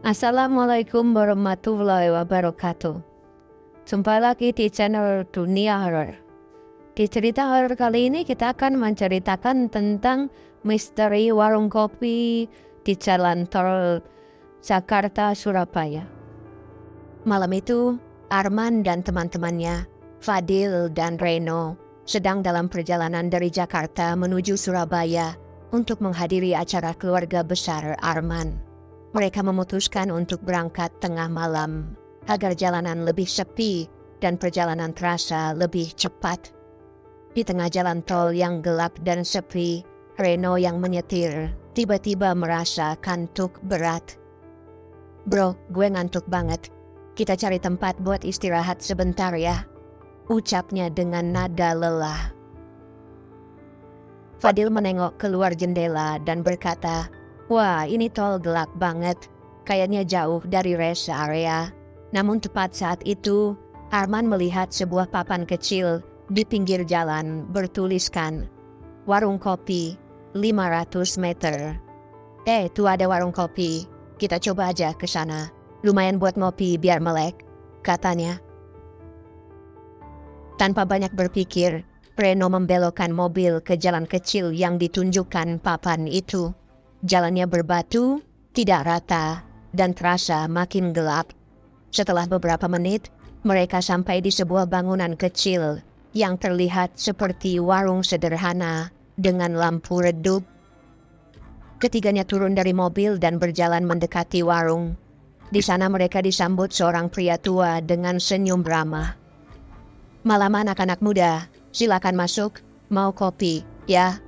Assalamualaikum warahmatullahi wabarakatuh. Jumpa lagi di channel Dunia Horor. Di cerita horor kali ini kita akan menceritakan tentang misteri warung kopi di Jalan Tol Jakarta Surabaya. Malam itu, Arman dan teman-temannya, Fadil dan Reno, sedang dalam perjalanan dari Jakarta menuju Surabaya untuk menghadiri acara keluarga besar Arman. Mereka memutuskan untuk berangkat tengah malam agar jalanan lebih sepi dan perjalanan terasa lebih cepat. Di tengah jalan tol yang gelap dan sepi, Reno yang menyetir tiba-tiba merasa kantuk berat. "Bro, gue ngantuk banget. Kita cari tempat buat istirahat sebentar ya," ucapnya dengan nada lelah. Fadil menengok keluar jendela dan berkata, "Wah, ini tol gelap banget. Kayaknya jauh dari rest area." Namun tepat saat itu, Arman melihat sebuah papan kecil di pinggir jalan bertuliskan, "Warung kopi, 500 meter." Tuh ada warung kopi. Kita coba aja ke sana. Lumayan buat ngopi biar melek," katanya. Tanpa banyak berpikir, Reno membelokkan mobil ke jalan kecil yang ditunjukkan papan itu. Jalannya berbatu, tidak rata, dan terasa makin gelap. Setelah beberapa menit, mereka sampai di sebuah bangunan kecil yang terlihat seperti warung sederhana dengan lampu redup. Ketiganya turun dari mobil dan berjalan mendekati warung. Di sana mereka disambut seorang pria tua dengan senyum ramah. "Malam anak-anak muda, silakan masuk. Mau kopi, ya?"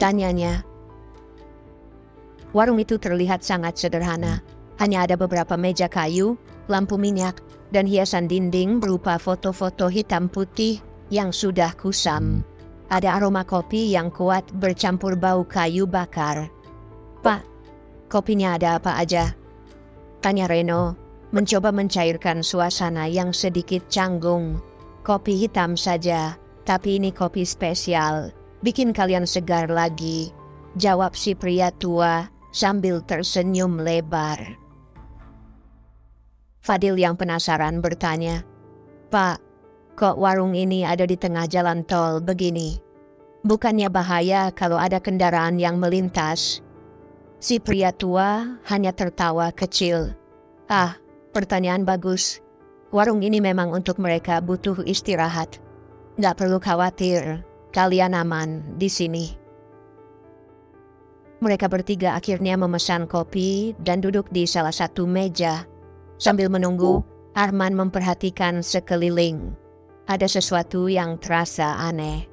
tanyanya. Warung itu terlihat sangat sederhana. Hanya ada beberapa meja kayu, lampu minyak, dan hiasan dinding berupa foto-foto hitam putih yang sudah kusam. Ada aroma kopi yang kuat bercampur bau kayu bakar. "Pak, kopinya ada apa aja?" tanya Reno, mencoba mencairkan suasana yang sedikit canggung. "Kopi hitam saja, tapi ini kopi spesial, bikin kalian segar lagi," jawab si pria tua sambil tersenyum lebar. Fadil yang penasaran bertanya, "Pak, kok warung ini ada di tengah jalan tol begini? Bukannya bahaya kalau ada kendaraan yang melintas?" Si pria tua hanya tertawa kecil. "Ah, pertanyaan bagus. Warung ini memang untuk mereka butuh istirahat. Nggak perlu khawatir, kalian aman di sini." Mereka bertiga akhirnya memesan kopi dan duduk di salah satu meja. Sambil menunggu, Arman memperhatikan sekeliling. Ada sesuatu yang terasa aneh.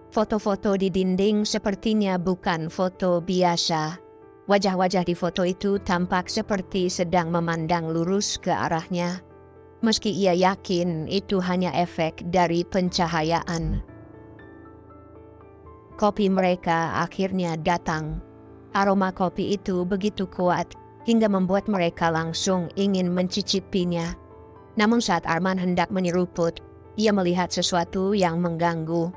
Foto-foto di dinding sepertinya bukan foto biasa. Wajah-wajah di foto itu tampak seperti sedang memandang lurus ke arahnya. Meski ia yakin itu hanya efek dari pencahayaan. Kopi mereka akhirnya datang. Aroma kopi itu begitu kuat hingga membuat mereka langsung ingin mencicipinya. Namun saat Arman hendak menyeruput, ia melihat sesuatu yang mengganggu.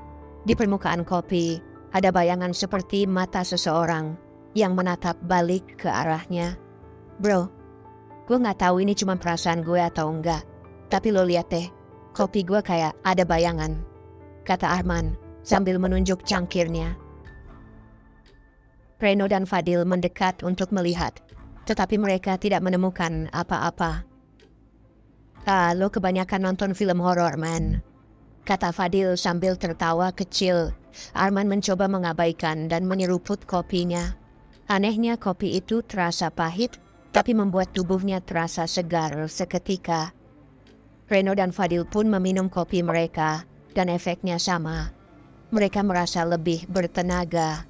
Di permukaan kopi, ada bayangan seperti mata seseorang yang menatap balik ke arahnya. "Bro, gue gak tahu ini cuma perasaan gue atau enggak, tapi lo lihat deh, kopi gue kayak ada bayangan," kata Arman sambil menunjuk cangkirnya. Reno dan Fadil mendekat untuk melihat, tetapi mereka tidak menemukan apa-apa. "Ah, lo kebanyakan nonton film horor, man," kata Fadil sambil tertawa kecil. Arman mencoba mengabaikan dan menyeruput kopinya. Anehnya kopi itu terasa pahit, tapi membuat tubuhnya terasa segar seketika. Reno dan Fadil pun meminum kopi mereka, dan efeknya sama. Mereka merasa lebih bertenaga.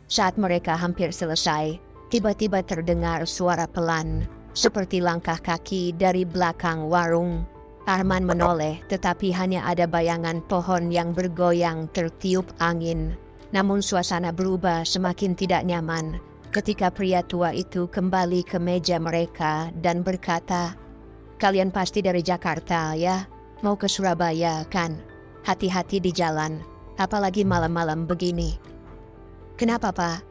Saat mereka hampir selesai, tiba-tiba terdengar suara pelan, seperti langkah kaki dari belakang warung. Arman menoleh, tetapi hanya ada bayangan pohon yang bergoyang tertiup angin. Namun suasana berubah semakin tidak nyaman ketika pria tua itu kembali ke meja mereka dan berkata, "Kalian pasti dari Jakarta ya? Mau ke Surabaya kan? Hati-hati di jalan, apalagi malam-malam begini." "Kenapa, Pak?"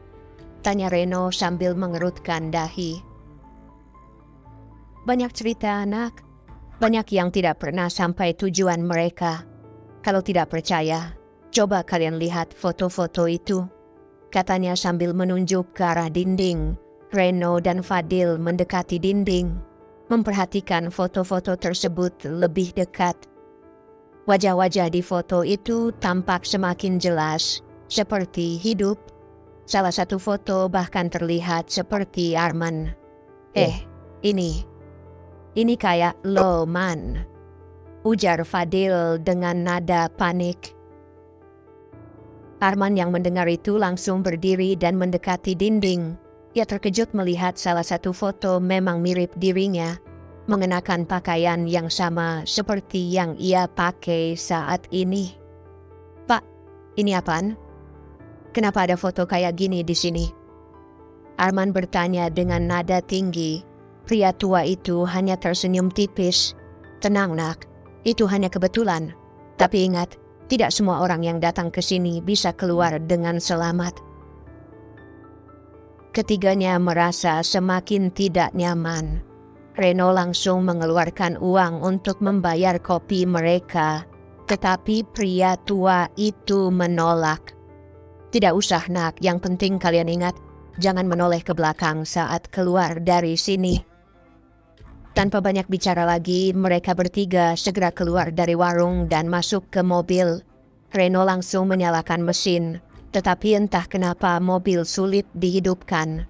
Tanya Reno sambil mengerutkan dahi. Banyak cerita anak, banyak yang tidak pernah sampai tujuan mereka. Kalau tidak percaya, coba kalian lihat foto-foto itu. Katanya sambil menunjuk ke arah dinding. Reno dan Fadil mendekati dinding, memperhatikan foto-foto tersebut lebih dekat. Wajah-wajah di foto itu tampak semakin jelas, seperti hidup. Salah satu foto bahkan terlihat seperti Arman. Ini kayak lo, Man, ujar Fadil dengan nada panik. Arman yang mendengar itu langsung berdiri dan mendekati dinding. Ia terkejut melihat salah satu foto memang mirip dirinya, mengenakan pakaian yang sama seperti yang ia pakai saat ini. Pak, ini apaan? Kenapa ada foto kayak gini di sini? Arman bertanya dengan nada tinggi. Pria tua itu hanya tersenyum tipis. Tenang nak, itu hanya kebetulan. Tapi ingat, tidak semua orang yang datang ke sini bisa keluar dengan selamat. Ketiganya merasa semakin tidak nyaman. Reno langsung mengeluarkan uang untuk membayar kopi mereka. Tetapi pria tua itu menolak. Tidak usah nak, yang penting kalian ingat, jangan menoleh ke belakang saat keluar dari sini. Tanpa banyak bicara lagi, mereka bertiga segera keluar dari warung dan masuk ke mobil. Reno langsung menyalakan mesin, tetapi entah kenapa mobil sulit dihidupkan.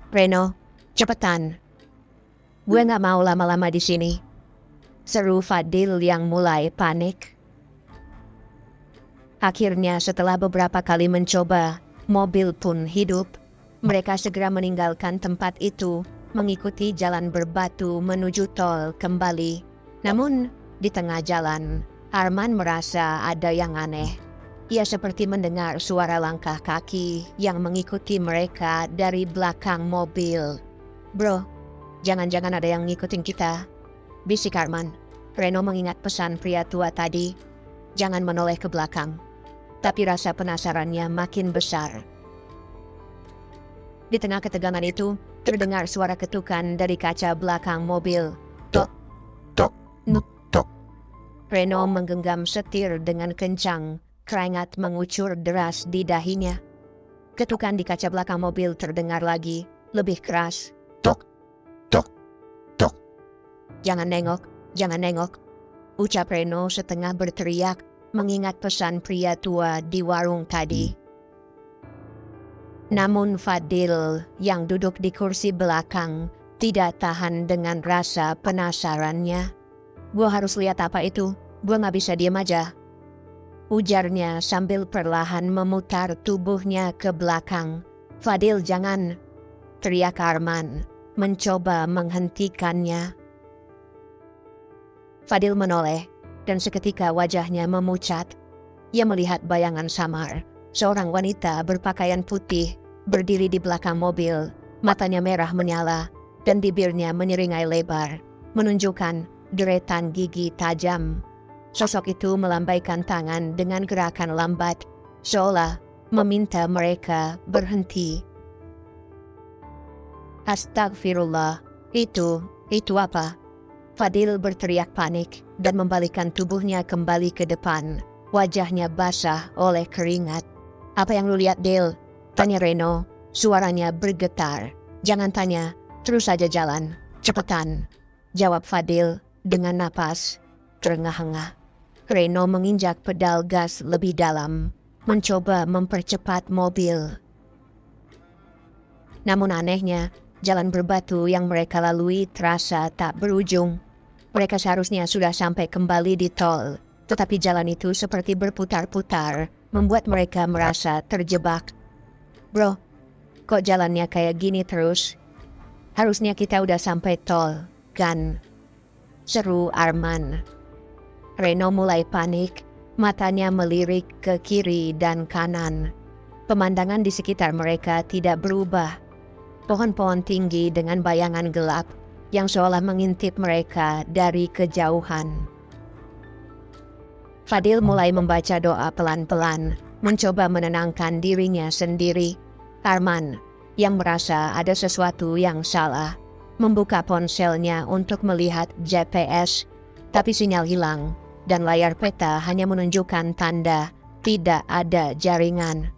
Reno, cepetan. Gue gak mau lama-lama di sini, seru Fadil yang mulai panik. Akhirnya setelah beberapa kali mencoba, mobil pun hidup. Mereka segera meninggalkan tempat itu, mengikuti jalan berbatu menuju tol kembali. Namun, di tengah jalan, Arman merasa ada yang aneh. Ia seperti mendengar suara langkah kaki yang mengikuti mereka dari belakang mobil. Bro, jangan-jangan ada yang ngikutin kita, bisik Arman. Reno mengingat pesan pria tua tadi, jangan menoleh ke belakang. Tapi rasa penasarannya makin besar. Di tengah ketegangan itu, terdengar suara ketukan dari kaca belakang mobil. Tok, tok, tok. Reno menggenggam setir dengan kencang, keringat mengucur deras di dahinya. Ketukan di kaca belakang mobil terdengar lagi, lebih keras. Tok, tok, tok. Jangan nengok, ucap Reno setengah berteriak, mengingat pesan pria tua di warung tadi. Namun Fadil yang duduk di kursi belakang tidak tahan dengan rasa penasarannya. Gua harus lihat apa itu, gua gak bisa diam aja, ujarnya sambil perlahan memutar tubuhnya ke belakang. Fadil jangan, teriak Arman, mencoba menghentikannya. Fadil menoleh, dan seketika wajahnya memucat. Ia melihat bayangan samar, seorang wanita berpakaian putih, berdiri di belakang mobil, matanya merah menyala, dan bibirnya menyeringai lebar, menunjukkan deretan gigi tajam. Sosok itu melambaikan tangan dengan gerakan lambat, seolah meminta mereka berhenti. Astagfirullah, itu apa? Fadil berteriak panik dan membalikkan tubuhnya kembali ke depan. Wajahnya basah oleh keringat. Apa yang lu lihat, Del? Tanya Reno, suaranya bergetar. Jangan tanya, terus saja jalan. Cepetan, jawab Fadil dengan napas terengah-engah. Reno menginjak pedal gas lebih dalam, mencoba mempercepat mobil. Namun anehnya, jalan berbatu yang mereka lalui terasa tak berujung. Mereka seharusnya sudah sampai kembali di tol, tetapi jalan itu seperti berputar-putar, membuat mereka merasa terjebak. Bro, kok jalannya kayak gini terus? Harusnya kita udah sampai tol, kan? Seru Arman. Reno mulai panik, matanya melirik ke kiri dan kanan. Pemandangan di sekitar mereka tidak berubah. Pohon-pohon tinggi dengan bayangan gelap yang seolah mengintip mereka dari kejauhan. Fadil mulai membaca doa pelan-pelan, mencoba menenangkan dirinya sendiri. Arman, yang merasa ada sesuatu yang salah, membuka ponselnya untuk melihat GPS, tapi sinyal hilang, dan layar peta hanya menunjukkan tanda tidak ada jaringan.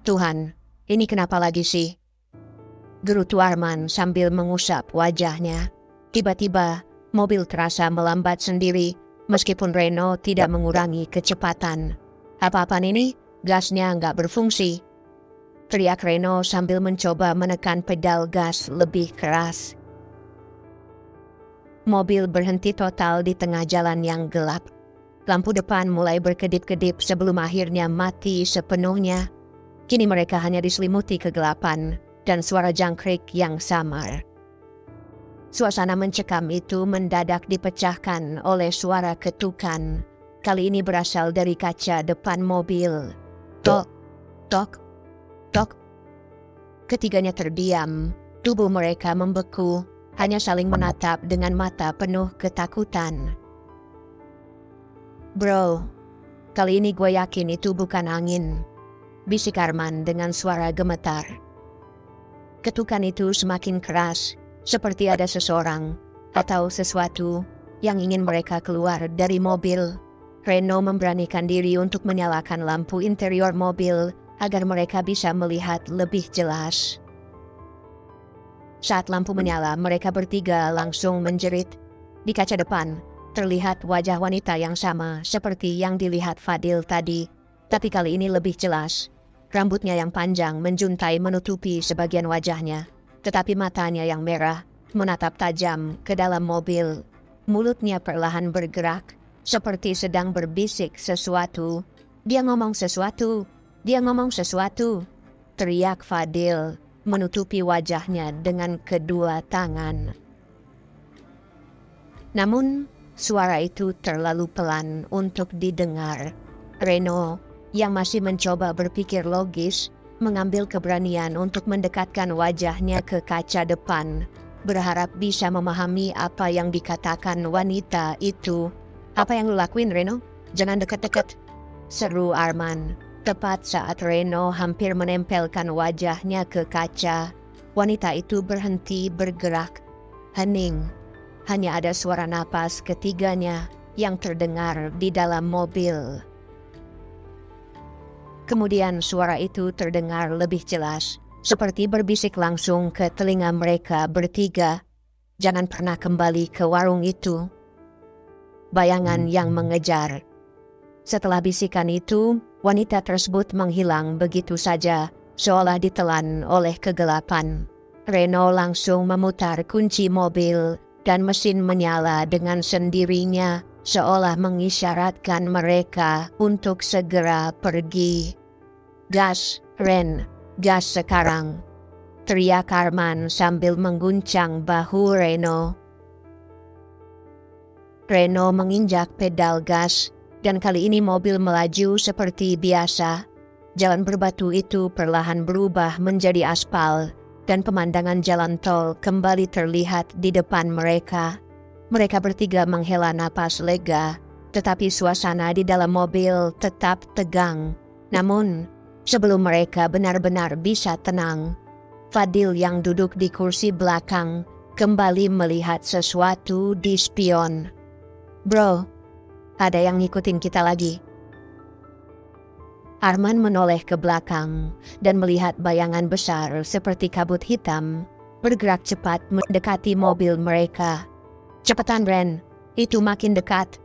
Tuhan, ini kenapa lagi sih? Gerutu Arman sambil mengusap wajahnya. Tiba-tiba, mobil terasa melambat sendiri, meskipun Reno tidak mengurangi kecepatan. Apa-apaan ini? Gasnya nggak berfungsi. Teriak Reno sambil mencoba menekan pedal gas lebih keras. Mobil berhenti total di tengah jalan yang gelap. Lampu depan mulai berkedip-kedip sebelum akhirnya mati sepenuhnya. Kini mereka hanya diselimuti kegelapan dan suara jangkrik yang samar. Suasana mencekam itu mendadak dipecahkan oleh suara ketukan. Kali ini berasal dari kaca depan mobil. Tok, tok, tok. Ketiganya terdiam, tubuh mereka membeku, hanya saling menatap dengan mata penuh ketakutan. Bro, kali ini gue yakin itu bukan angin, bisik Arman dengan suara gemetar. Ketukan itu semakin keras, seperti ada seseorang atau sesuatu yang ingin mereka keluar dari mobil. Reno memberanikan diri untuk menyalakan lampu interior mobil agar mereka bisa melihat lebih jelas. Saat lampu menyala, mereka bertiga langsung menjerit. Di kaca depan, terlihat wajah wanita yang sama seperti yang dilihat Fadil tadi, tapi kali ini lebih jelas. Rambutnya yang panjang menjuntai menutupi sebagian wajahnya, tetapi matanya yang merah menatap tajam ke dalam mobil. Mulutnya perlahan bergerak, seperti sedang berbisik sesuatu. Dia ngomong sesuatu, dia ngomong sesuatu, teriak Fadil, menutupi wajahnya dengan kedua tangan. Namun, suara itu terlalu pelan untuk didengar. Reno, yang masih mencoba berpikir logis, mengambil keberanian untuk mendekatkan wajahnya ke kaca depan, berharap bisa memahami apa yang dikatakan wanita itu. Apa yang lu lakuin, Reno? Jangan dekat-dekat, seru Arman. Tepat saat Reno hampir menempelkan wajahnya ke kaca, wanita itu berhenti bergerak. Hening, hanya ada suara napas ketiganya yang terdengar di dalam mobil. Kemudian suara itu terdengar lebih jelas, seperti berbisik langsung ke telinga mereka bertiga. Jangan pernah kembali ke warung itu. Bayangan yang mengejar. Setelah bisikan itu, wanita tersebut menghilang begitu saja, seolah ditelan oleh kegelapan. Reno langsung memutar kunci mobil, dan mesin menyala dengan sendirinya, seolah mengisyaratkan mereka untuk segera pergi. Gas, Ren, gas sekarang, teriak Arman sambil mengguncang bahu Reno. Reno menginjak pedal gas, dan kali ini mobil melaju seperti biasa. Jalan berbatu itu perlahan berubah menjadi aspal, dan pemandangan jalan tol kembali terlihat di depan mereka. Mereka bertiga menghela napas lega, tetapi suasana di dalam mobil tetap tegang. Namun, sebelum mereka benar-benar bisa tenang, Fadil yang duduk di kursi belakang kembali melihat sesuatu di spion. Bro, ada yang ngikutin kita lagi. Arman menoleh ke belakang dan melihat bayangan besar seperti kabut hitam bergerak cepat mendekati mobil mereka. Cepetan Ren, itu makin dekat.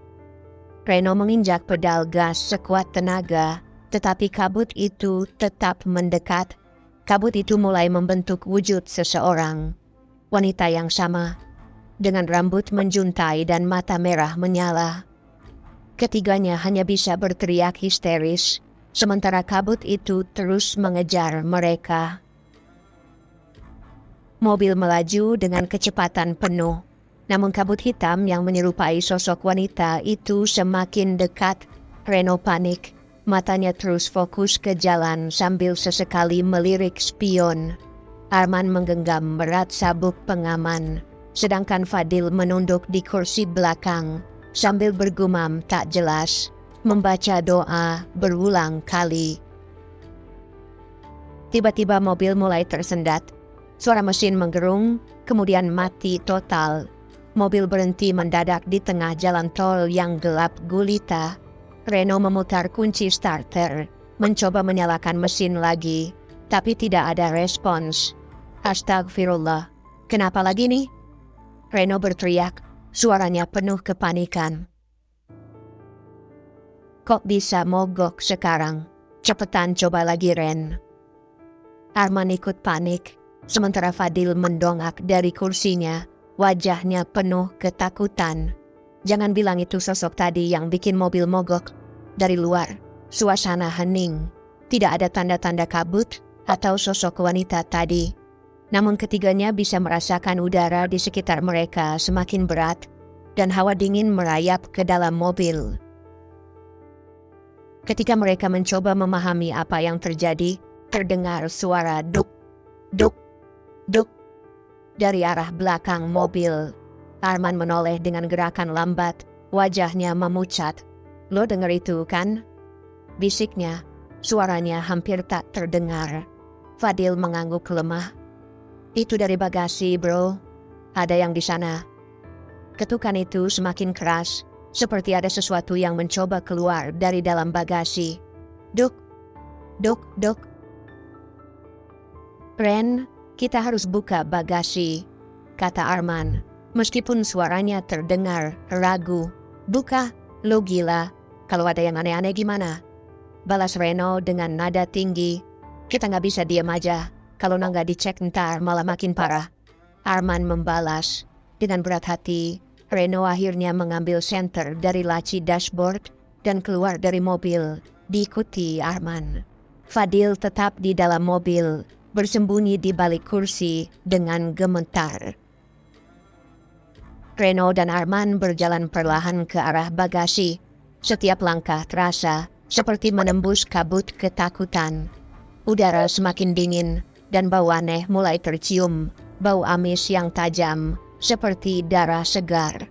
Reno menginjak pedal gas sekuat tenaga, tetapi kabut itu tetap mendekat. Kabut itu mulai membentuk wujud seseorang. Wanita yang sama, dengan rambut menjuntai dan mata merah menyala. Ketiganya hanya bisa berteriak histeris, sementara kabut itu terus mengejar mereka. Mobil melaju dengan kecepatan penuh, namun kabut hitam yang menyerupai sosok wanita itu semakin dekat. Reno panik. Matanya terus fokus ke jalan sambil sesekali melirik spion. Arman menggenggam erat sabuk pengaman, sedangkan Fadil menunduk di kursi belakang sambil bergumam tak jelas, membaca doa berulang kali. Tiba-tiba mobil mulai tersendat. Suara mesin menggerung, kemudian mati total. Mobil berhenti mendadak di tengah jalan tol yang gelap gulita. Reno memutar kunci starter, mencoba menyalakan mesin lagi, tapi tidak ada respons. Astagfirullah, kenapa lagi nih? Reno berteriak, suaranya penuh kepanikan. Kok bisa mogok sekarang? Cepetan coba lagi, Ren. Arman ikut panik, sementara Fadil mendongak dari kursinya, wajahnya penuh ketakutan. Jangan bilang itu sosok tadi yang bikin mobil mogok. Dari luar, suasana hening. Tidak ada tanda-tanda kabut atau sosok wanita tadi. Namun ketiganya bisa merasakan udara di sekitar mereka semakin berat dan hawa dingin merayap ke dalam mobil. Ketika mereka mencoba memahami apa yang terjadi, terdengar suara duk, duk, duk dari arah belakang mobil. Arman menoleh dengan gerakan lambat, wajahnya memucat. Lo denger itu kan? Bisiknya, suaranya hampir tak terdengar. Fadil mengangguk lemah. Itu dari bagasi, bro. Ada yang di sana. Ketukan itu semakin keras, seperti ada sesuatu yang mencoba keluar dari dalam bagasi. Duk, duk, duk. Ren, kita harus buka bagasi, kata Arman. Meskipun suaranya terdengar ragu. Buka, lo gila. Kalau ada yang aneh-aneh gimana? Balas Reno dengan nada tinggi. Kita nggak bisa diam aja. Kalau nggak dicek ntar malah makin parah. Arman membalas. Dengan berat hati, Reno akhirnya mengambil senter dari laci dashboard dan keluar dari mobil, diikuti Arman. Fadil tetap di dalam mobil, bersembunyi di balik kursi dengan gemetar. Reno dan Arman berjalan perlahan ke arah bagasi. Setiap langkah terasa seperti menembus kabut ketakutan. Udara semakin dingin dan bau aneh mulai tercium, bau amis yang tajam seperti darah segar.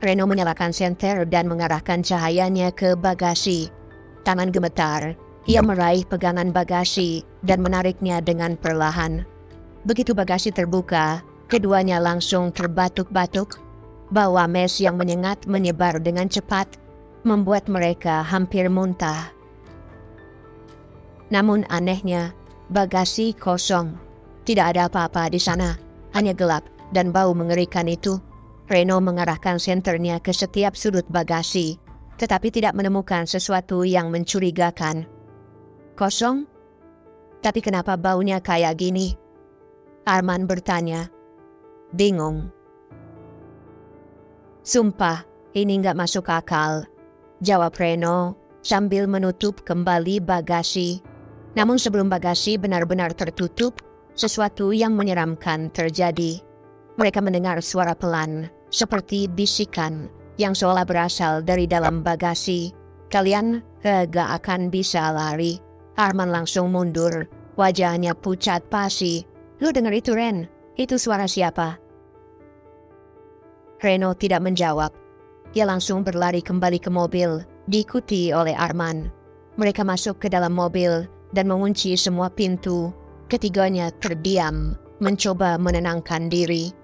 Reno menyalakan senter dan mengarahkan cahayanya ke bagasi. Tangan gemetar, ia meraih pegangan bagasi dan menariknya dengan perlahan. Begitu bagasi terbuka, keduanya langsung terbatuk-batuk. Bau amis yang menyengat menyebar dengan cepat, membuat mereka hampir muntah. Namun anehnya, bagasi kosong. Tidak ada apa-apa di sana, hanya gelap dan bau mengerikan itu. Reno mengarahkan senternya ke setiap sudut bagasi, tetapi tidak menemukan sesuatu yang mencurigakan. Kosong? Tapi kenapa baunya kayak gini? Arman bertanya. Bingung. Sumpah, ini nggak masuk akal, jawab Reno sambil menutup kembali bagasi. Namun sebelum bagasi benar-benar tertutup, sesuatu yang menyeramkan terjadi. Mereka mendengar suara pelan, seperti bisikan, yang seolah berasal dari dalam bagasi. Kalian gak akan bisa lari. Arman langsung mundur, wajahnya pucat pasi. Lu denger itu, Ren? Itu suara siapa? Reno tidak menjawab. Ia langsung berlari kembali ke mobil, diikuti oleh Arman. Mereka masuk ke dalam mobil dan mengunci semua pintu. Ketiganya terdiam, mencoba menenangkan diri.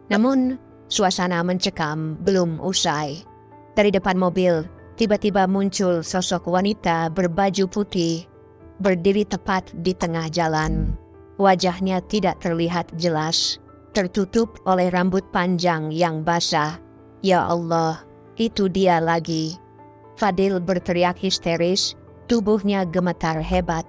Namun, suasana mencekam belum usai. Dari depan mobil, tiba-tiba muncul sosok wanita berbaju putih, berdiri tepat di tengah jalan. Wajahnya tidak terlihat jelas, tertutup oleh rambut panjang yang basah. Ya Allah, itu dia lagi. Fadil berteriak histeris, tubuhnya gemetar hebat.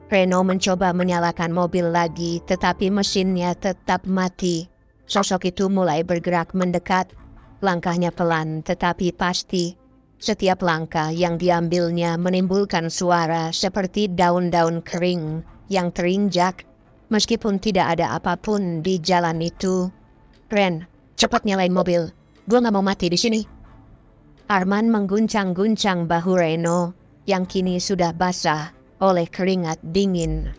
Reno mencoba menyalakan mobil lagi, tetapi mesinnya tetap mati. Sosok itu mulai bergerak mendekat. Langkahnya pelan tetapi pasti. Setiap langkah yang diambilnya menimbulkan suara seperti daun-daun kering yang terinjak. Meskipun tidak ada apapun di jalan itu. Ren, cepat nyalain mobil. Gua nggak mau mati di sini. Arman mengguncang-guncang bahu Reno yang kini sudah basah oleh keringat dingin.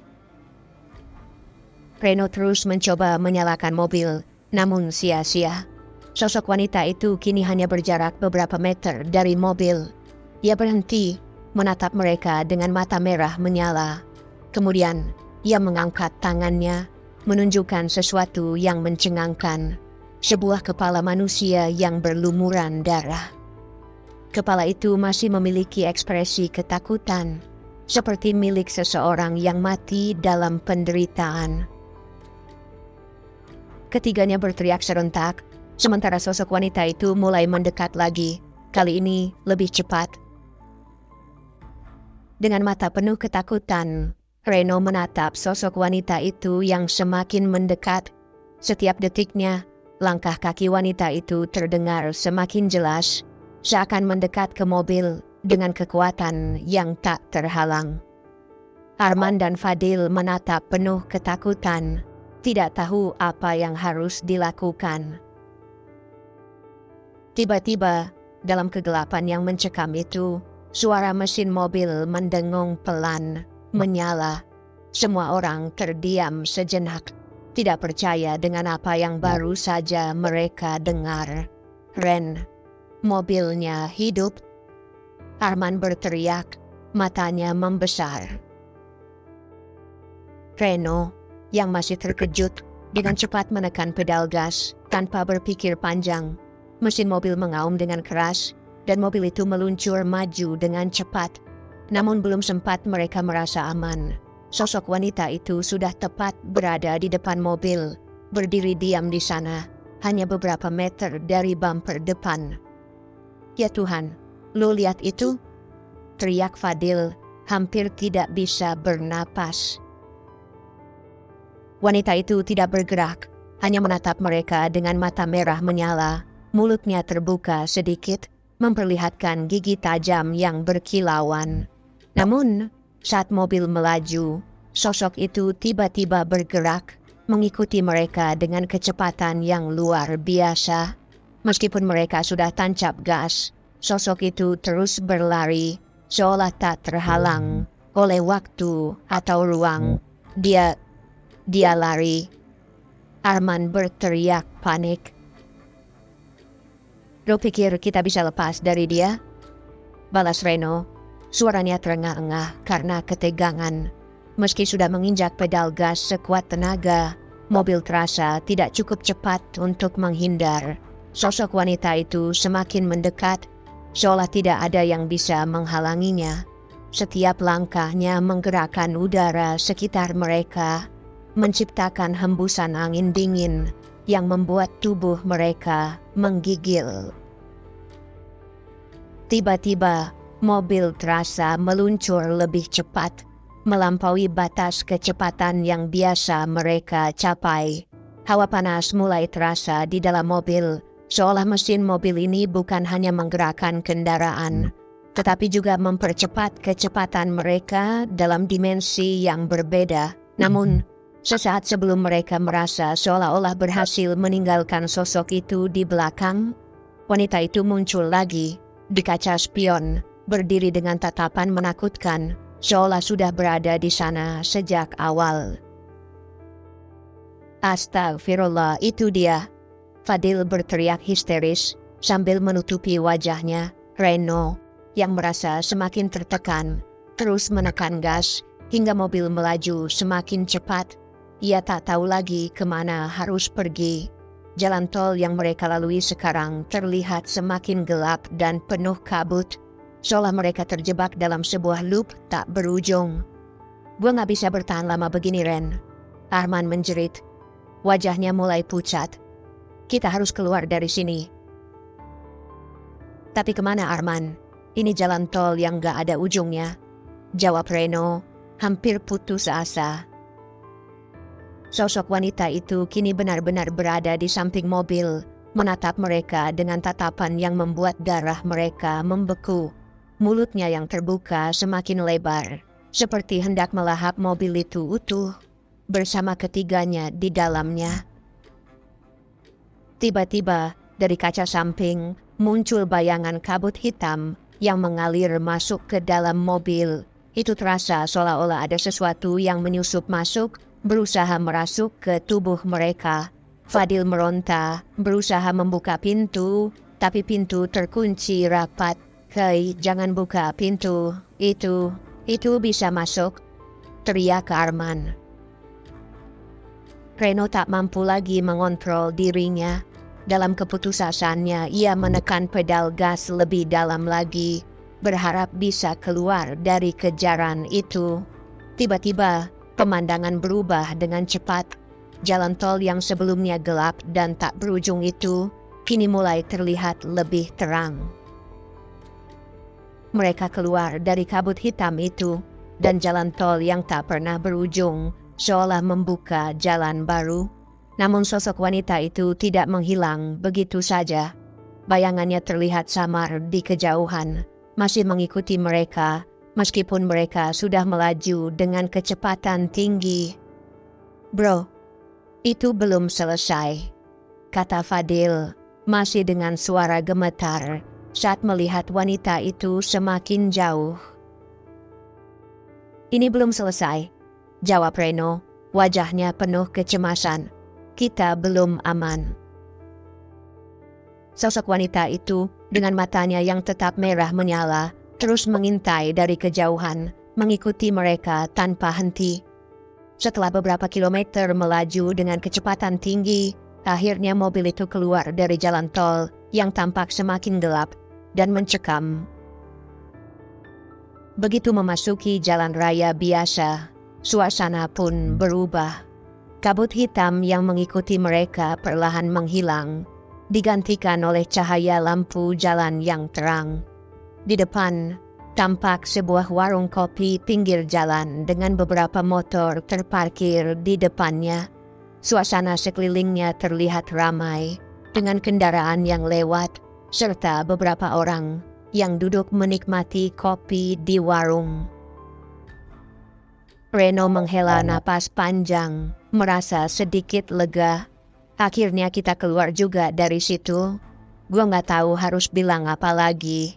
Reno terus mencoba menyalakan mobil, namun sia-sia. Sosok wanita itu kini hanya berjarak beberapa meter dari mobil. Ia berhenti, menatap mereka dengan mata merah menyala. Kemudian, ia mengangkat tangannya, menunjukkan sesuatu yang mencengangkan. Sebuah kepala manusia yang berlumuran darah. Kepala itu masih memiliki ekspresi ketakutan, seperti milik seseorang yang mati dalam penderitaan. Ketiganya berteriak serentak, sementara sosok wanita itu mulai mendekat lagi, kali ini lebih cepat. Dengan mata penuh ketakutan, Reno menatap sosok wanita itu yang semakin mendekat. Setiap detiknya, langkah kaki wanita itu terdengar semakin jelas, seakan mendekat ke mobil dengan kekuatan yang tak terhalang. Arman dan Fadil menatap penuh ketakutan, tidak tahu apa yang harus dilakukan. Tiba-tiba, dalam kegelapan yang mencekam itu, suara mesin mobil mendengung pelan, menyala. Semua orang terdiam sejenak, tidak percaya dengan apa yang baru saja mereka dengar. Ren, mobilnya hidup. Arman berteriak, matanya membesar. Reno, yang masih terkejut, dengan cepat menekan pedal gas, tanpa berpikir panjang. Mesin mobil mengaum dengan keras, dan mobil itu meluncur maju dengan cepat. Namun belum sempat mereka merasa aman, sosok wanita itu sudah tepat berada di depan mobil, berdiri diam di sana, hanya beberapa meter dari bumper depan. "Ya Tuhan, lo lihat itu?" teriak Fadil, hampir tidak bisa bernapas. Wanita itu tidak bergerak, hanya menatap mereka dengan mata merah menyala, mulutnya terbuka sedikit, memperlihatkan gigi tajam yang berkilauan. Namun, saat mobil melaju, sosok itu tiba-tiba bergerak, mengikuti mereka dengan kecepatan yang luar biasa. Meskipun mereka sudah tancap gas, sosok itu terus berlari, seolah tak terhalang oleh waktu atau ruang. Dia lari. Arman berteriak panik. "Lo pikir kita bisa lepas dari dia?" balas Reno. Suaranya terengah-engah karena ketegangan. Meski sudah menginjak pedal gas sekuat tenaga, mobil terasa tidak cukup cepat untuk menghindar. Sosok wanita itu semakin mendekat, seolah tidak ada yang bisa menghalanginya. Setiap langkahnya menggerakkan udara sekitar mereka, menciptakan hembusan angin dingin yang membuat tubuh mereka menggigil. Tiba-tiba, mobil terasa meluncur lebih cepat, melampaui batas kecepatan yang biasa mereka capai. Hawa panas mulai terasa di dalam mobil, seolah mesin mobil ini bukan hanya menggerakkan kendaraan, tetapi juga mempercepat kecepatan mereka dalam dimensi yang berbeda. Namun, sesaat sebelum mereka merasa seolah-olah berhasil meninggalkan sosok itu di belakang, wanita itu muncul lagi di kaca spion, berdiri dengan tatapan menakutkan, seolah sudah berada di sana sejak awal. "Astagfirullah, itu dia!" Fadil berteriak histeris sambil menutupi wajahnya. Reno, yang merasa semakin tertekan, terus menekan gas hingga mobil melaju semakin cepat. Ia tak tahu lagi kemana harus pergi. Jalan tol yang mereka lalui sekarang terlihat semakin gelap dan penuh kabut, seolah mereka terjebak dalam sebuah loop tak berujung. "Gua gak bisa bertahan lama begini, Ren," Arman menjerit. Wajahnya mulai pucat. "Kita harus keluar dari sini." "Tapi kemana, Arman? Ini jalan tol yang gak ada ujungnya," jawab Reno, hampir putus asa. Sosok wanita itu kini benar-benar berada di samping mobil, menatap mereka dengan tatapan yang membuat darah mereka membeku. Mulutnya yang terbuka semakin lebar, seperti hendak melahap mobil itu utuh, bersama ketiganya di dalamnya. Tiba-tiba, dari kaca samping, muncul bayangan kabut hitam yang mengalir masuk ke dalam mobil. Itu terasa seolah-olah ada sesuatu yang menyusup masuk, berusaha merasuk ke tubuh mereka. Fadil meronta, berusaha membuka pintu, tapi pintu terkunci rapat. Hei, jangan buka pintu. Itu bisa masuk, teriak Arman. Reno tak mampu lagi mengontrol dirinya. Dalam keputusannya, ia menekan pedal gas lebih dalam lagi, berharap bisa keluar dari kejaran itu. Tiba-tiba, pemandangan berubah dengan cepat. Jalan tol yang sebelumnya gelap dan tak berujung itu, kini mulai terlihat lebih terang. Mereka keluar dari kabut hitam itu, dan jalan tol yang tak pernah berujung, seolah membuka jalan baru. Namun sosok wanita itu tidak menghilang begitu saja. Bayangannya terlihat samar di kejauhan, masih mengikuti mereka, meskipun mereka sudah melaju dengan kecepatan tinggi. "Bro, itu belum selesai," kata Fadil, masih dengan suara gemetar, saat melihat wanita itu semakin jauh. "Ini belum selesai," jawab Reno, wajahnya penuh kecemasan. "Kita belum aman." Sosok wanita itu, dengan matanya yang tetap merah menyala, terus mengintai dari kejauhan, mengikuti mereka tanpa henti. Setelah beberapa kilometer melaju dengan kecepatan tinggi, akhirnya mobil itu keluar dari jalan tol yang tampak semakin gelap dan mencekam. Begitu memasuki jalan raya biasa, suasana pun berubah. Kabut hitam yang mengikuti mereka perlahan menghilang, digantikan oleh cahaya lampu jalan yang terang. Di depan, tampak sebuah warung kopi pinggir jalan dengan beberapa motor terparkir di depannya. Suasana sekelilingnya terlihat ramai, dengan kendaraan yang lewat, serta beberapa orang yang duduk menikmati kopi di warung. Reno menghela napas panjang, merasa sedikit lega. "Akhirnya kita keluar juga dari situ. Gua nggak tahu harus bilang apa lagi,"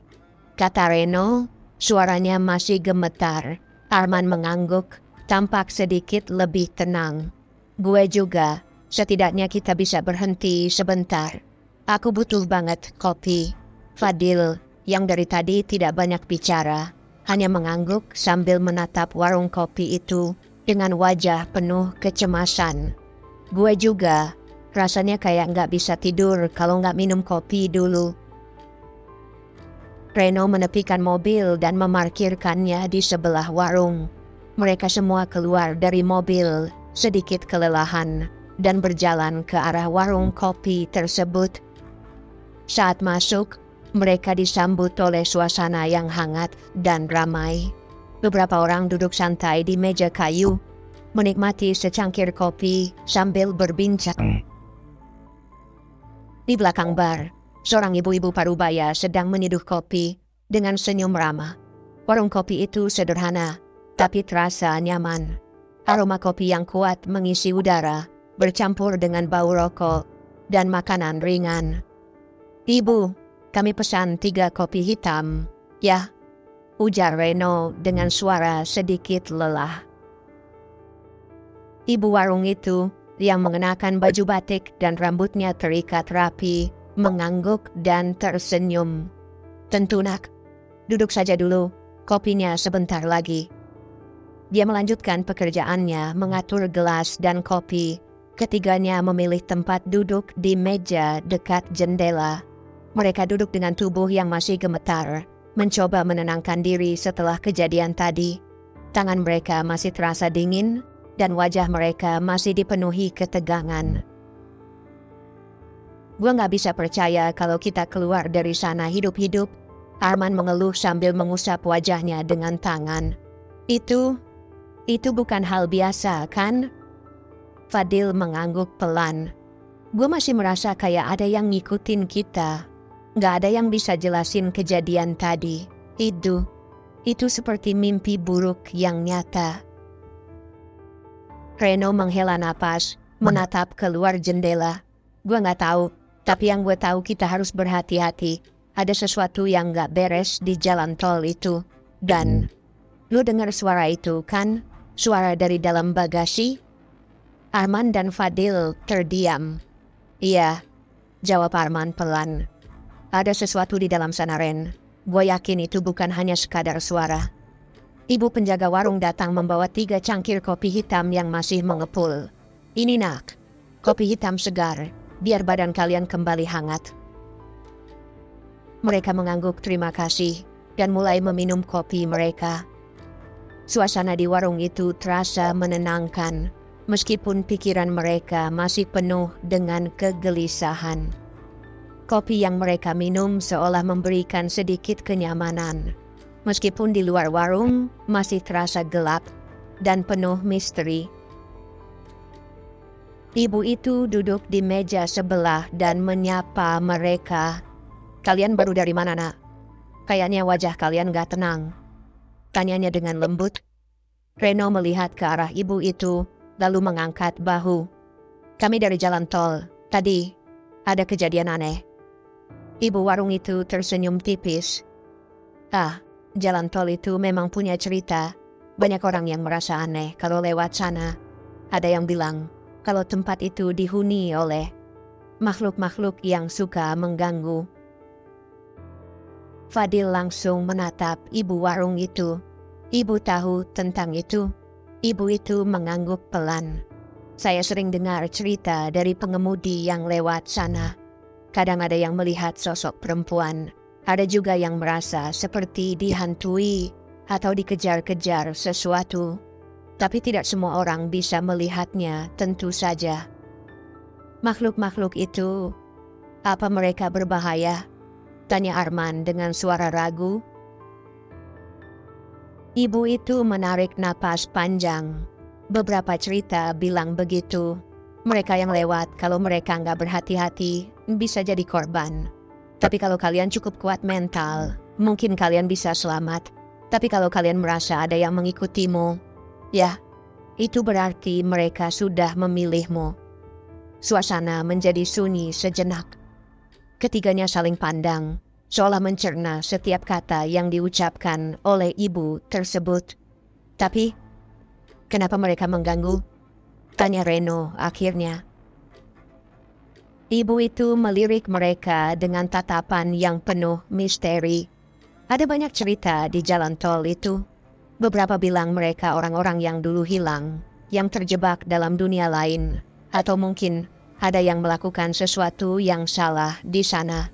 kata Reno, suaranya masih gemetar. Arman mengangguk, tampak sedikit lebih tenang. "Gue juga, setidaknya kita bisa berhenti sebentar. Aku butuh banget kopi." Fadil, yang dari tadi tidak banyak bicara, hanya mengangguk sambil menatap warung kopi itu dengan wajah penuh kecemasan. "Gue juga, rasanya kayak nggak bisa tidur kalau nggak minum kopi dulu." Reno menepikan mobil dan memarkirkannya di sebelah warung. Mereka semua keluar dari mobil, sedikit kelelahan, dan berjalan ke arah warung kopi tersebut. Saat masuk, mereka disambut oleh suasana yang hangat dan ramai. Beberapa orang duduk santai di meja kayu, menikmati secangkir kopi sambil berbincang. Di belakang bar, seorang ibu-ibu parubaya sedang menyeduh kopi dengan senyum ramah. Warung kopi itu sederhana, tapi terasa nyaman. Aroma kopi yang kuat mengisi udara, bercampur dengan bau rokok dan makanan ringan. "Ibu, kami pesan 3 kopi hitam." "Ya," ujar Reno dengan suara sedikit lelah. Ibu warung itu, yang mengenakan baju batik dan rambutnya terikat rapi, mengangguk dan tersenyum. "Tentu nak, duduk saja dulu, kopinya sebentar lagi." Dia melanjutkan pekerjaannya mengatur gelas dan kopi. Ketiganya memilih tempat duduk di meja dekat jendela. Mereka duduk dengan tubuh yang masih gemetar, mencoba menenangkan diri setelah kejadian tadi. Tangan mereka masih terasa dingin, dan wajah mereka masih dipenuhi ketegangan. "Gua nggak bisa percaya kalau kita keluar dari sana hidup-hidup," Arman mengeluh sambil mengusap wajahnya dengan tangan. Itu bukan hal biasa, kan?" Fadil mengangguk pelan. "Gua masih merasa kayak ada yang ngikutin kita. Nggak ada yang bisa jelasin kejadian tadi. Itu seperti mimpi buruk yang nyata." Reno menghela napas, menatap keluar jendela. "Gua nggak tahu, tapi yang gue tahu kita harus berhati-hati. Ada sesuatu yang nggak beres di jalan tol itu. Dan, lu dengar suara itu kan? Suara dari dalam bagasi?" Arman dan Fadil terdiam. "Iya," jawab Arman pelan. "Ada sesuatu di dalam sana, Ren. Gue yakin itu bukan hanya sekadar suara. Ibu penjaga warung datang membawa 3 cangkir kopi hitam yang masih mengepul. Ini nak, kopi hitam segar, biar badan kalian kembali hangat. Mereka mengangguk terima kasih dan mulai meminum kopi mereka. Suasana di warung itu terasa menenangkan, meskipun pikiran mereka masih penuh dengan kegelisahan. Kopi yang mereka minum seolah memberikan sedikit kenyamanan. Meskipun di luar warung masih terasa gelap dan penuh misteri. Ibu itu duduk di meja sebelah dan menyapa mereka. Kalian baru dari mana, nak? Kayaknya wajah kalian gak tenang. Tanyanya dengan lembut. Reno melihat ke arah ibu itu, lalu mengangkat bahu. Kami dari jalan tol. Tadi ada kejadian aneh. Ibu warung itu tersenyum tipis. Jalan tol itu memang punya cerita. Banyak orang yang merasa aneh kalau lewat sana. Ada yang bilang kalau tempat itu dihuni oleh makhluk-makhluk yang suka mengganggu. Fadil langsung menatap ibu warung itu. Ibu tahu tentang itu. Ibu itu mengangguk pelan. Saya sering dengar cerita dari pengemudi yang lewat sana. Kadang ada yang melihat sosok perempuan. Ada juga yang merasa seperti dihantui atau dikejar-kejar sesuatu. Tapi tidak semua orang bisa melihatnya, tentu saja. Makhluk-makhluk itu, apa mereka berbahaya? Tanya Arman dengan suara ragu. Ibu itu menarik napas panjang. Beberapa cerita bilang begitu. Mereka yang lewat, kalau mereka nggak berhati-hati, bisa jadi korban. Tapi kalau kalian cukup kuat mental, mungkin kalian bisa selamat. Tapi kalau kalian merasa ada yang mengikutimu, ya, itu berarti mereka sudah memilihmu. Suasana menjadi sunyi sejenak. Ketiganya saling pandang, seolah mencerna setiap kata yang diucapkan oleh ibu tersebut. Tapi, kenapa mereka mengganggu? Tanya Reno akhirnya. Ibu itu melirik mereka dengan tatapan yang penuh misteri. Ada banyak cerita di jalan tol itu. Beberapa bilang mereka orang-orang yang dulu hilang, yang terjebak dalam dunia lain, atau mungkin ada yang melakukan sesuatu yang salah di sana.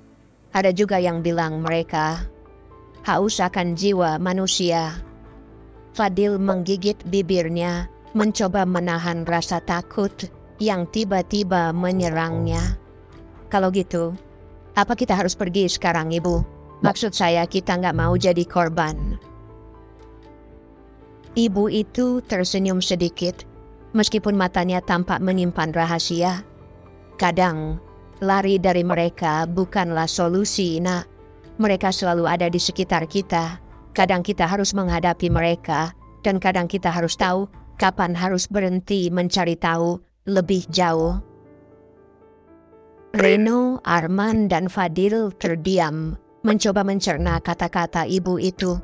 Ada juga yang bilang mereka haus akan jiwa manusia. Fadil menggigit bibirnya, mencoba menahan rasa takut yang tiba-tiba menyerangnya. Kalau gitu, apa kita harus pergi sekarang, Ibu? Maksud saya kita nggak mau jadi korban. Ibu itu tersenyum sedikit, meskipun matanya tampak menyimpan rahasia. Kadang, lari dari mereka bukanlah solusi, nak. Mereka selalu ada di sekitar kita. Kadang kita harus menghadapi mereka, dan kadang kita harus tahu kapan harus berhenti mencari tahu lebih jauh. Reno, Arman, dan Fadil terdiam, mencoba mencerna kata-kata ibu itu.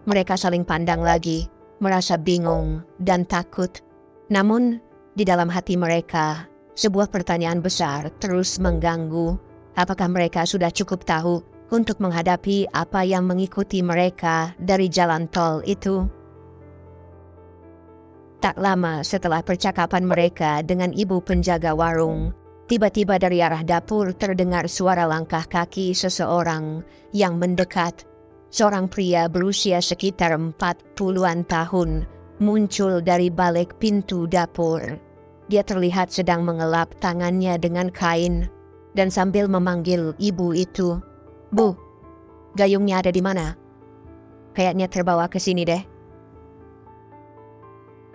Mereka saling pandang lagi, merasa bingung dan takut. Namun, di dalam hati mereka, sebuah pertanyaan besar terus mengganggu. Apakah mereka sudah cukup tahu untuk menghadapi apa yang mengikuti mereka dari jalan tol itu? Tak lama setelah percakapan mereka dengan ibu penjaga warung, tiba-tiba dari arah dapur terdengar suara langkah kaki seseorang yang mendekat. Seorang pria berusia sekitar 40-an tahun muncul dari balik pintu dapur. Dia terlihat sedang mengelap tangannya dengan kain dan sambil memanggil ibu itu. Bu, gayungnya ada di mana? Kayaknya terbawa ke sini deh.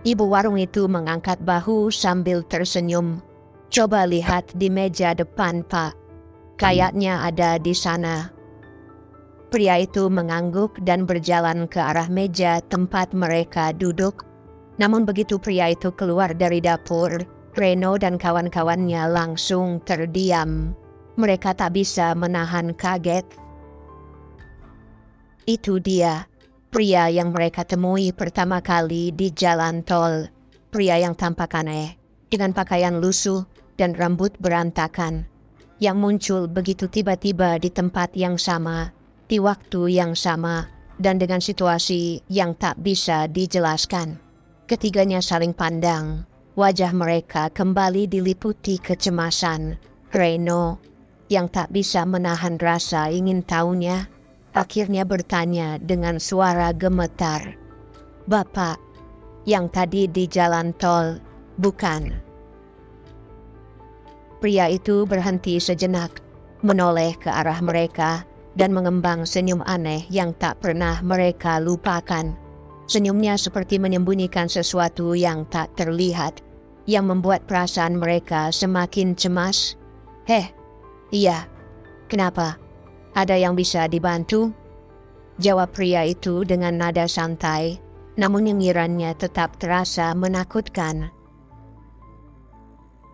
Ibu warung itu mengangkat bahu sambil tersenyum. Coba lihat di meja depan, Pak. Kayaknya ada di sana. Pria itu mengangguk dan berjalan ke arah meja tempat mereka duduk. Namun begitu pria itu keluar dari dapur, Reno dan kawan-kawannya langsung terdiam. Mereka tak bisa menahan kaget. Itu dia, pria yang mereka temui pertama kali di jalan tol. Pria yang tampak aneh, dengan pakaian lusuh dan rambut berantakan, yang muncul begitu tiba-tiba di tempat yang sama. di waktu yang sama dan dengan situasi yang tak bisa dijelaskan. Ketiganya saling pandang. Wajah mereka kembali diliputi kecemasan. Reno, yang tak bisa menahan rasa ingin tahunya, akhirnya bertanya dengan suara gemetar. "Bapak, yang tadi di jalan tol, bukan?" Pria itu berhenti sejenak, menoleh ke arah mereka, dan mengembang senyum aneh yang tak pernah mereka lupakan. Senyumnya seperti menyembunyikan sesuatu yang tak terlihat, yang membuat perasaan mereka semakin cemas. Iya, kenapa? Ada yang bisa dibantu?" jawab pria itu dengan nada santai, namun nyingirannya tetap terasa menakutkan.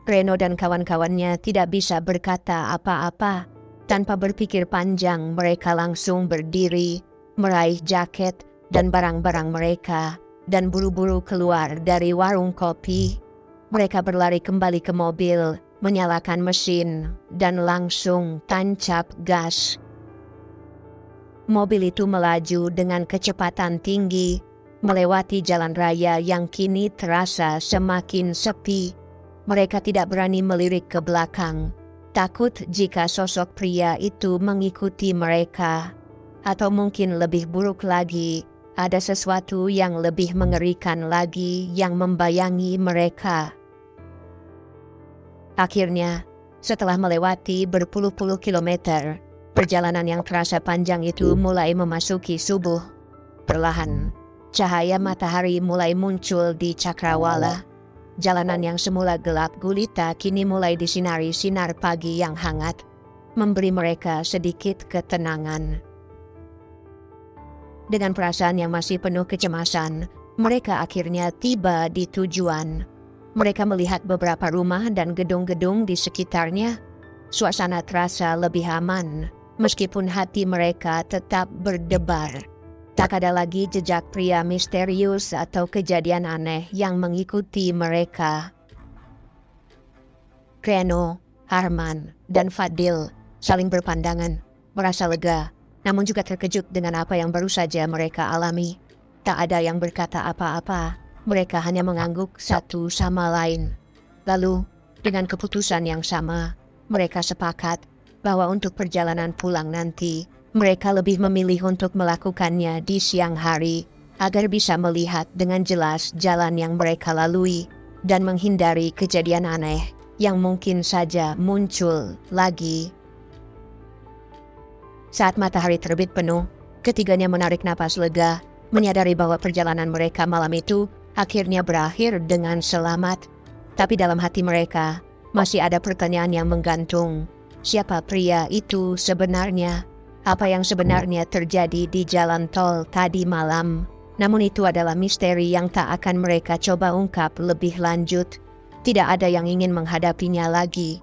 Reno dan kawan-kawannya tidak bisa berkata apa-apa. Tanpa berpikir panjang, mereka langsung berdiri, meraih jaket dan barang-barang mereka, dan buru-buru keluar dari warung kopi. Mereka berlari kembali ke mobil, menyalakan mesin, dan langsung tancap gas. Mobil itu melaju dengan kecepatan tinggi, melewati jalan raya yang kini terasa semakin sepi. Mereka tidak berani melirik ke belakang, takut jika sosok pria itu mengikuti mereka. Atau mungkin lebih buruk lagi, ada sesuatu yang lebih mengerikan lagi yang membayangi mereka. Akhirnya, setelah melewati berpuluh-puluh kilometer, perjalanan yang terasa panjang itu mulai memasuki subuh. Perlahan, cahaya matahari mulai muncul di cakrawala. Jalanan yang semula gelap gulita kini mulai disinari sinar pagi yang hangat, memberi mereka sedikit ketenangan. Dengan perasaan yang masih penuh kecemasan, mereka akhirnya tiba di tujuan. Mereka melihat beberapa rumah dan gedung-gedung di sekitarnya. Suasana terasa lebih aman, meskipun hati mereka tetap berdebar. Tak ada lagi jejak pria misterius atau kejadian aneh yang mengikuti mereka. Reno, Harman, dan Fadil saling berpandangan, merasa lega, namun juga terkejut dengan apa yang baru saja mereka alami. Tak ada yang berkata apa-apa, mereka hanya mengangguk satu sama lain. Lalu, dengan keputusan yang sama, mereka sepakat bahwa untuk perjalanan pulang nanti, mereka lebih memilih untuk melakukannya di siang hari, agar bisa melihat dengan jelas jalan yang mereka lalui, dan menghindari kejadian aneh yang mungkin saja muncul lagi. Saat matahari terbit penuh, ketiganya menarik napas lega, menyadari bahwa perjalanan mereka malam itu akhirnya berakhir dengan selamat. Tapi dalam hati mereka, masih ada pertanyaan yang menggantung. Siapa pria itu sebenarnya? Apa yang sebenarnya terjadi di jalan tol tadi malam? Namun itu adalah misteri yang tak akan mereka coba ungkap lebih lanjut. Tidak ada yang ingin menghadapinya lagi.